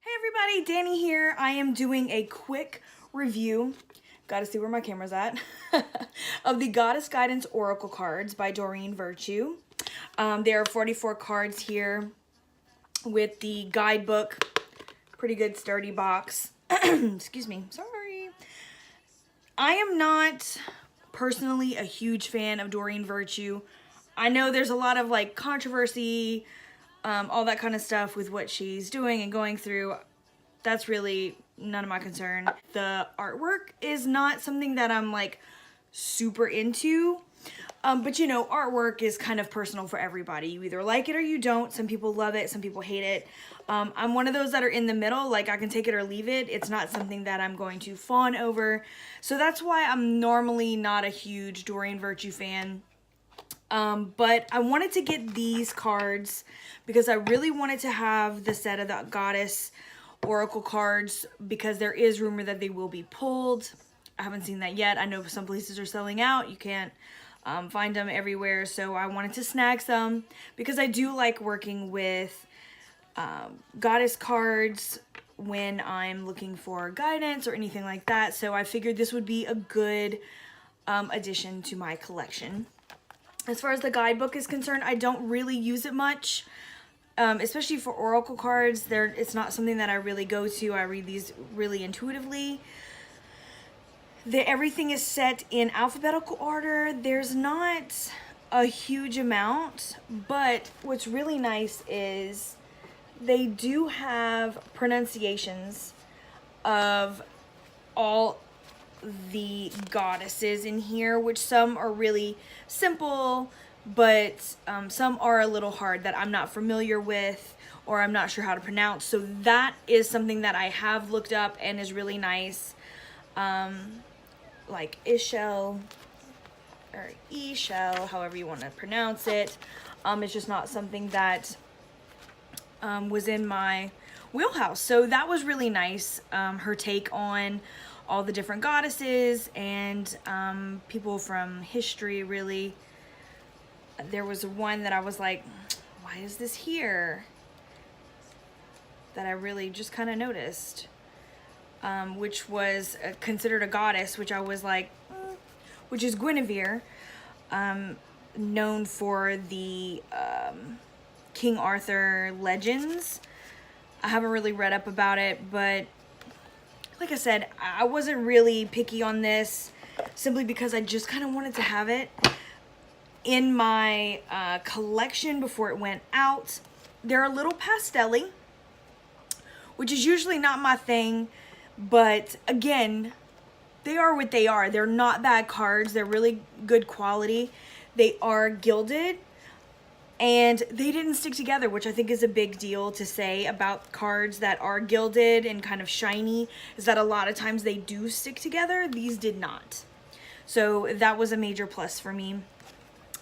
Hey everybody, Dani here. I am doing a quick review, gotta see where my camera's at, of the Goddess Guidance Oracle cards by Doreen Virtue. There are 44 cards here with the guidebook, pretty good sturdy box. Excuse me, sorry. I am not personally a huge fan of Doreen Virtue. I know there's a lot of like controversy, all that kind of stuff with what she's doing and going through. That's really none of my concern. The artwork is not something that I'm like super into. But you know, artwork is kind of personal for everybody. You either like it or you don't. Some people love it, some people hate it. I'm one of those that are in the middle, like I can take it or leave it. It's not something that I'm going to fawn over. So that's why I'm normally not a huge Doreen Virtue fan. But I wanted to get these cards because I really wanted to have the set of the Goddess Oracle cards because there is rumor that they will be pulled. I haven't seen that yet. I know some places are selling out. You can't find them everywhere. So I wanted to snag some because I do like working with Goddess cards when I'm looking for guidance or anything like that. So I figured this would be a good addition to my collection. As far as the guidebook is concerned, I don't really use it much, especially for oracle cards. It's not something that I really go to. I read these really intuitively. Everything is set in alphabetical order. There's not a huge amount, but what's really nice is they do have pronunciations of all the goddesses in here, which some are really simple, but some are a little hard that I'm not familiar with or I'm not sure how to pronounce. So that is something that I have looked up and is really nice. Like Ishel or Ishel, however you want to pronounce it. It's just not something that was in my wheelhouse. So that was really nice. Her take on all the different goddesses and people from history, really. There was one that I was like, why is this here? That I really just kind of noticed. Which was considered a goddess, which I was like, which is Guinevere, known for the King Arthur legends. I haven't really read up about it, but like I said, I wasn't really picky on this simply because I just kind of wanted to have it in my collection before it went out. They're a little pastel-y, which is usually not my thing, but again, they are what they are. They're not bad cards. They're really good quality. They are gilded. And they didn't stick together, which I think is a big deal to say about cards that are gilded and kind of shiny, is that a lot of times they do stick together. These did not. So that was a major plus for me.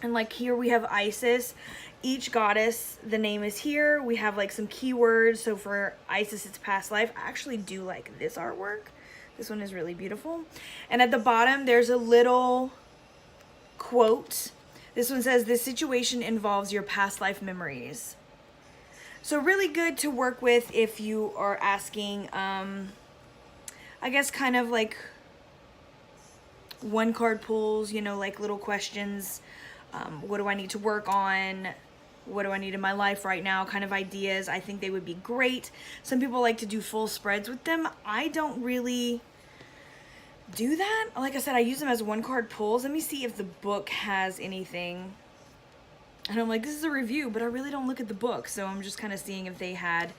And like here we have Isis. Each goddess, the name is here. We have like some keywords. So for Isis, it's past life. I actually do like this artwork. This one is really beautiful. And at the bottom, there's a little quote. This one says, "This situation involves your past life memories." So really good to work with if you are asking, I guess kind of like one card pulls, you know, like little questions. What do I need to work on? What do I need in my life right now? Kind of ideas. I think they would be great. Some people like to do full spreads with them. I don't really do that. Like I said, I use them as one card pulls. Let me see if the book has anything. And I'm like, this is a review, but I really don't look at the book. So I'm just kind of seeing if they had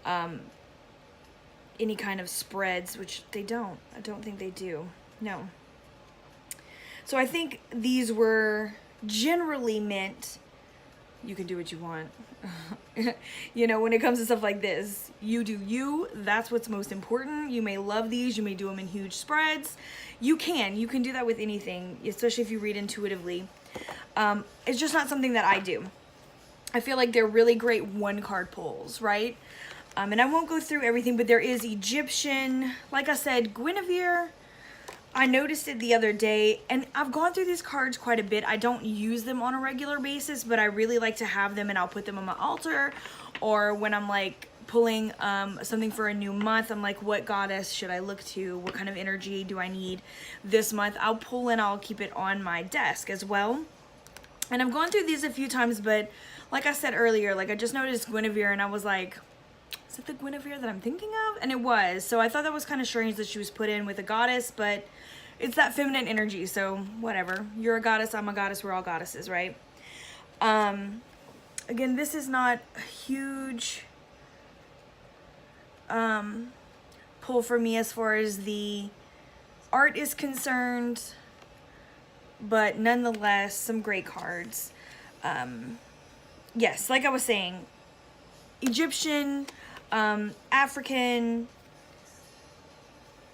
any kind of spreads, which they don't. I don't think they do. No. So I think these were generally meant, you can do what you want. You know, when it comes to stuff like this, you do you. That's what's most important. You may love these. You may do them in huge spreads. You can do that with anything, especially if you read intuitively. It's just not something that I do. I feel like they're really great one card pulls, right? And I won't go through everything, but there is Egyptian, like I said, Guinevere. I noticed it the other day, and I've gone through these cards quite a bit. I don't use them on a regular basis, but I really like to have them, and I'll put them on my altar, or when I'm like pulling something for a new month. I'm like, what goddess should I look to? What kind of energy do I need this month? I'll pull and I'll keep it on my desk as well. And I've gone through these a few times, but like I said earlier, like I just noticed Guinevere and I was like, is it the Guinevere that I'm thinking of? And it was. So I thought that was kind of strange that she was put in with a goddess, but it's that feminine energy. So whatever. You're a goddess, I'm a goddess, we're all goddesses, right? Again, this is not a huge pull for me as far as the art is concerned, but nonetheless, some great cards. Yes, like I was saying, Egyptian, African,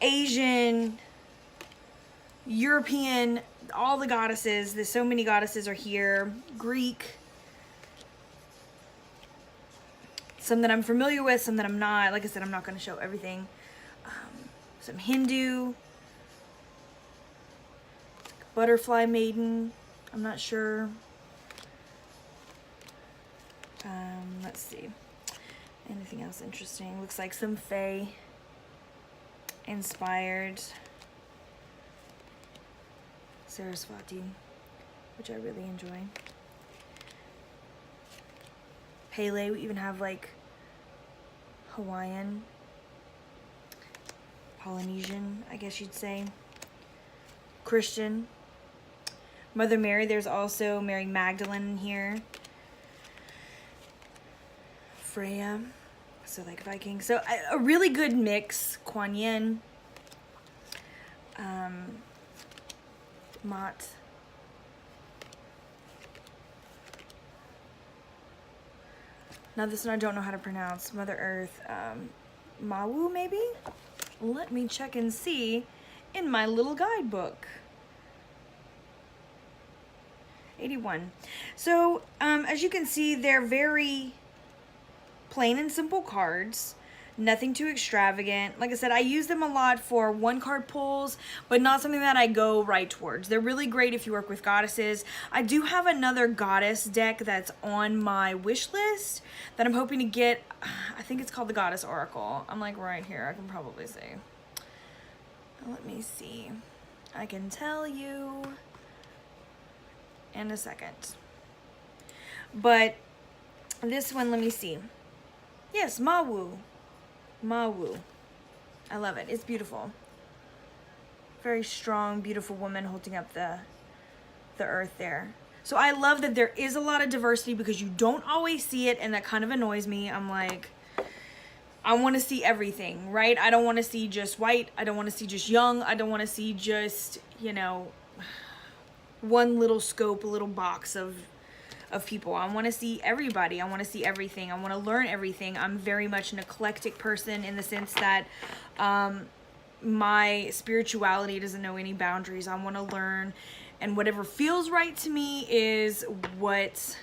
Asian, European, all the goddesses. There's so many goddesses are here. Greek. Some that I'm familiar with, some that I'm not. Like I said, I'm not going to show everything. Some Hindu. Butterfly maiden. I'm not sure. Let's see. Anything else interesting? Looks like some Fae inspired. Saraswati, which I really enjoy. Pele, we even have like Hawaiian, Polynesian, I guess you'd say. Christian. Mother Mary, there's also Mary Magdalene here. Freya, so like Viking. So a really good mix. Kuan Yin. Mott. Now this one I don't know how to pronounce. Mother Earth. Mawu maybe? Let me check and see in my little guidebook. 81. So as you can see, they're very plain and simple cards. Nothing too extravagant. Like I said, I use them a lot for one card pulls, but not something that I go right towards. They're really great if you work with goddesses. I do have another goddess deck that's on my wish list that I'm hoping to get. I think it's called the Goddess Oracle. I'm like right here. I can probably see. Let me see. I can tell you in a second. But this one, let me see. Yes, Mawu. Mawu. I love it. It's beautiful. Very strong, beautiful woman holding up the earth there. So I love that there is a lot of diversity because you don't always see it, and that kind of annoys me. I'm like, I want to see everything, right? I don't want to see just white. I don't want to see just young. I don't want to see just, you know, one little scope, a little box of people. I want to see everybody. I want to see everything. I want to learn everything. I'm very much an eclectic person in the sense that my spirituality doesn't know any boundaries. I want to learn, and whatever feels right to me is what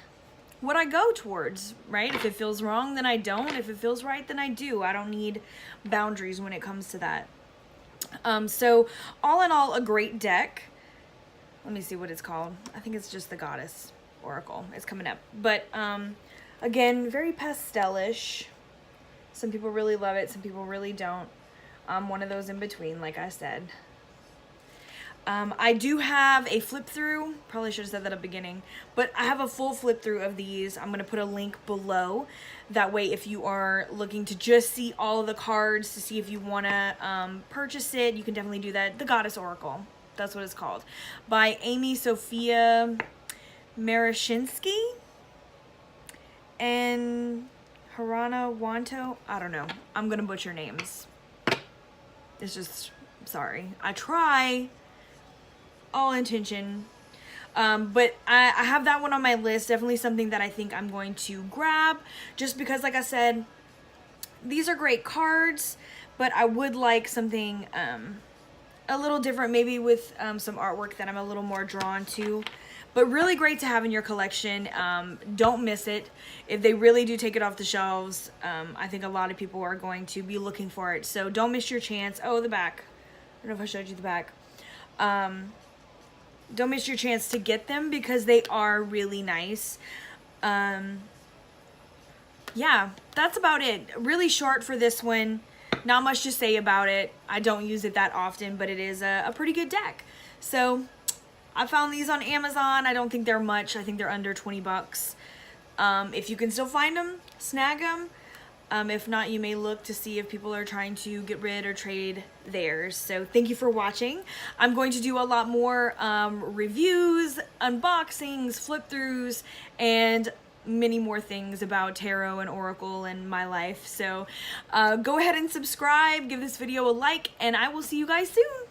I go towards, right? If it feels wrong, then I don't. If it feels right, then I do. I don't need boundaries when it comes to that. So all in all, a great deck. Let me see what it's called. I think it's just the Goddess Oracle. It's coming up. But again, very pastelish. Some people really love it. Some people really don't. I'm one of those in between, like I said. I do have a flip through. Probably should have said that at the beginning. But I have a full flip through of these. I'm going to put a link below. That way, if you are looking to just see all of the cards to see if you want to purchase it, you can definitely do that. The Goddess Oracle. That's what it's called. By Amy Sophia Marashinsky and Harana Wanto. I don't know. I'm going to butcher names. It's just, sorry. I try. All intention. But I have that one on my list. Definitely something that I think I'm going to grab. Just because, like I said, these are great cards. But I would like something a little different. Maybe with some artwork that I'm a little more drawn to. But really great to have in your collection. Don't miss it. If they really do take it off the shelves, I think a lot of people are going to be looking for it. So don't miss your chance. Oh, the back. I don't know if I showed you the back. Don't miss your chance to get them because they are really nice. yeah, that's about it. Really short for this one. Not much to say about it. I don't use it that often, but it is a pretty good deck. So I found these on Amazon. I don't think they're much. I think they're under 20 bucks. If you can still find them, snag them. If not, you may look to see if people are trying to get rid or trade theirs. So thank you for watching. I'm going to do a lot more reviews, unboxings, flip throughs, and many more things about tarot and oracle and my life. So go ahead and subscribe, give this video a like, and I will see you guys soon.